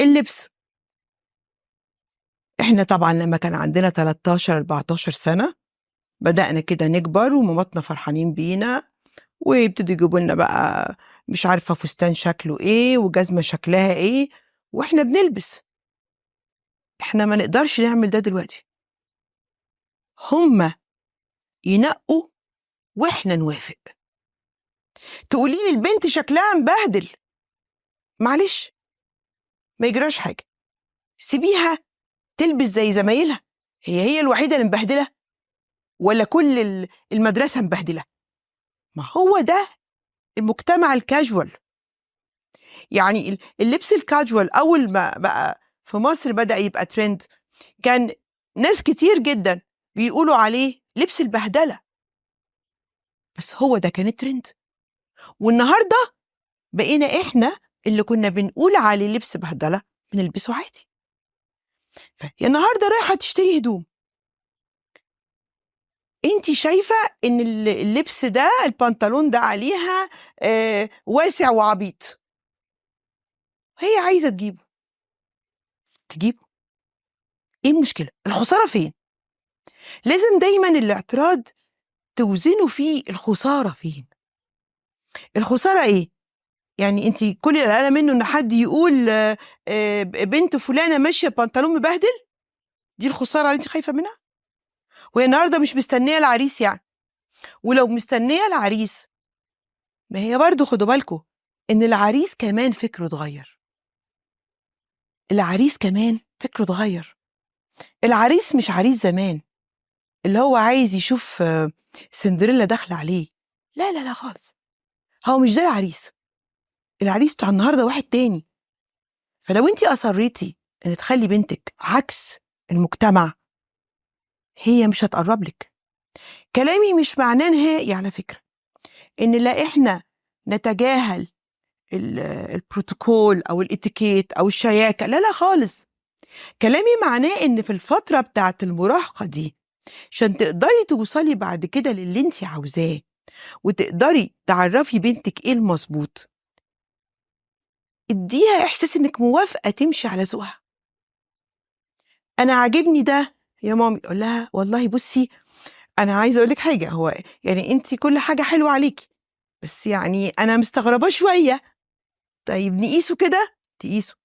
اللبس. إحنا طبعًا لمّا كان عندنا 13، 14 سَنة، بدأنا كده نكبر وماماتنا فرحانين بينا، ويبتدوا يجيبوا لنا بقى مش عارفة فستان شكله إيه، وجزمة شكلها إيه، وإحنا بنلبس. إحنا ما نقدرش نعمل ده دلوقتي. هُم ينقّوا وإحنا نوافق. تقولي لي البنت شكلها مبهدل، معلش ما يجراش حاجة، سيبيها تلبس زي زمايلها، هي الوحيدة اللي مبهدلة والّا كل المدرسة مبهدلة؟ ما هو ده المجتمع الcasual. يعني اللبس الcasual أول ما بقى في مصر بدأ يبقى trend، كان ناس كتير جدًا بيقولوا عليه لبس البهدلة، بس هو ده كان الtrend. والنهارده بقينا إحنا اللي كنا بنقول عليه لبس بهدلة بنلبسه عادي. فهي النهارده رايحة تشتري هدوم، أنتِ شايفة إن اللبس ده البنطلون ده عليها واسع وعبيط، هي عايزة تجيبه، تجيبه، إيه المشكلة؟ الخسارة فين؟ لازم دايمًا الاعتراض توزنوا فيه الخسارة فين. الخسارة إيه؟ يعني أنتِ كل اللي قلقانة منه إن حد يقول بنت فلانة ماشية ببنطلون مبهدل؟ دي الخسارة اللي أنتِ خايفة منها؟ وهي النهارده مش مستنية العريس يعني، ولو مستنية العريس ما هي برضه خدوا بالكم إن العريس كمان فكره اتغيّر، العريس كمان فكره اتغيّر. العريس مش عريس زمان، اللي هو عايز يشوف سندريلا داخلة عليه، لا، لا، لا خالص، هو مش ده العريس، العريس بتاع النهارده واحد تاني. فلو أنتِ أصرّيتِ إن تخلّي بنتِك عكس المجتمع، هي مش هتقرّب لِك. كلامي مش معناه نهائي على فكرة إن لا إحنا نتجاهل البروتوكول أو الإتيكيت أو الشياكة، لا، لا خالص. كلامي معناه إن في الفترة بتاعة المراهقة دي، عشان تقدري توصلي بعد كده للي أنتِ عاوزاه، وتقدري تعرّفي بنتِك إيه المضبوط، ادّيها إحساس إنِّك موافقة تمشي على ذوقها. أنا عاجبني ده يا مامي، أقول لها والله بُصّي أنا عايزة أقول لِك حاجة، هو يعني أنتِ كل حاجة حلوة عليكِ، بس يعني أنا مستغرباه شوية، طيب نقيسه كده؟ تقيسه.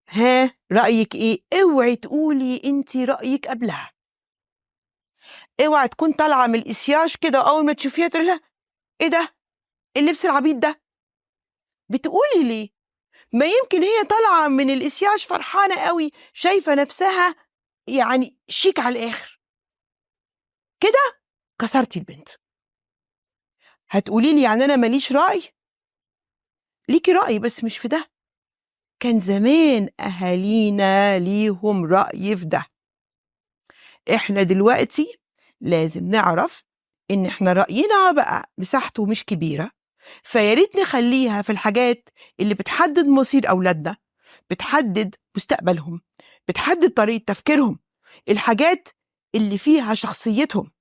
ها رأيِك إيه؟ اوعي تقولي أنتِ رأيِك قبلها. اوعي تكون طالعة من الإسياش كده وأول ما تشوفيها تقولي لها إيه ده؟ إيه اللبس العبيط ده؟ بتقولي ليه؟ ما يمكن هي طالعة من الإسياش فرحانة أوي، شايفة نفسها يعني شيك على الآخر، كده كسرتِ البنت. هتقولي لي يعني أنا ما ليش رأي؟ ليكِ رأي بس مش في ده. كان زمان أهالينا ليهم رأي في ده. إحنا دلوقتي لازم نعرف إن إحنا رأينا بقى مساحته مش كبيرة، فيا ريت نخلّيها في الحاجات اللي بتحدد مصير أولادنا، بتحدد مستقبلهم، بتحدد طريقة تفكيرهم، الحاجات اللي فيها شخصيتهم.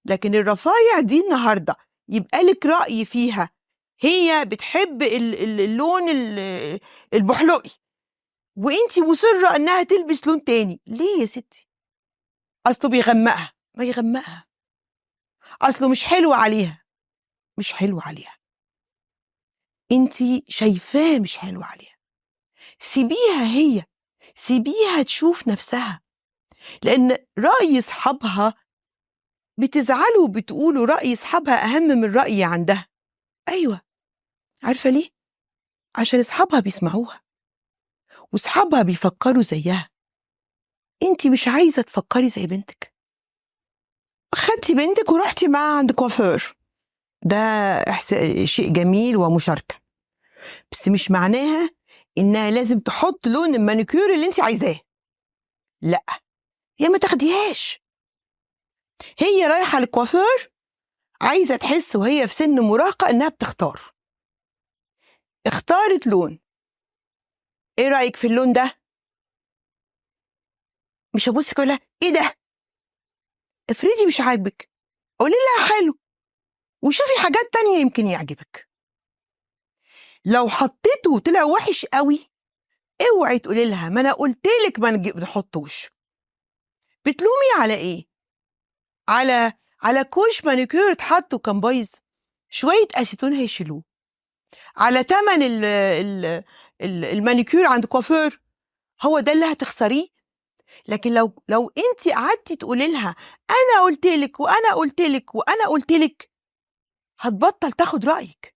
لكن الرفايع دي النهارده يبقى لِك رأي فيها، هي بتحب اللون البحلقي وأنتِ مُصرّة إنها تلبس لون تاني، ليه يا ستّي؟ أصله بيغمّقها، ما يغمّقها، أصله مش حلو عليها، مش حلو عليها، أنتِ شايفاه مش حلو عليها، سيبيها هي، سيبيها تشوف نَفْسها، لإن رأي صحابها بتزعلوا وبتقولوا رأي صحابها أهَم من رأيي عندها، أيوه، عارفة ليه؟ عشان أصحابها بيسمعوها، وأصحابها بيفكّروا زيّها، أنتِ مش عايزة تفكّري زي بنتِك، خدتِ بنتِك ورُحتِ معاها عند كوافير. ده شيء جميل ومشاركة، بس مش معناها إنها لازم تحُط لون المانيكير اللي أنتِ عايزاه، لأ، هي ما تاخديهاش، هي رايحة للكوافير عايزة تحس وهي في سِن مراهقة إنها بتختار، اختارت لون، إيه رأيِك في اللون ده؟ مش هابُص كده أقول لها إيه ده؟ افرضي مش عاجبِك، قولي لها حلو، وشوفي حاجات تانية يمكن يعجبِك. لو حطيته وطلع وِحِش أوي، اوعي تقولي لها ما أنا قُلت لِك ما نحطّوش. بتلومي على إيه؟ على كوش مانيكير اتحط وكان بايظ؟ شوية أسيتون هيشيلوه. على تَمَن المانيكير عند كوافير، هو ده اللي هتخسريه؟ لكن لو أنتِ قعدتِ تقولي لها أنا قُلت لِك، وأنا قُلت لِك، وأنا قُلت لِك، هتبطّل تاخد رأيِك.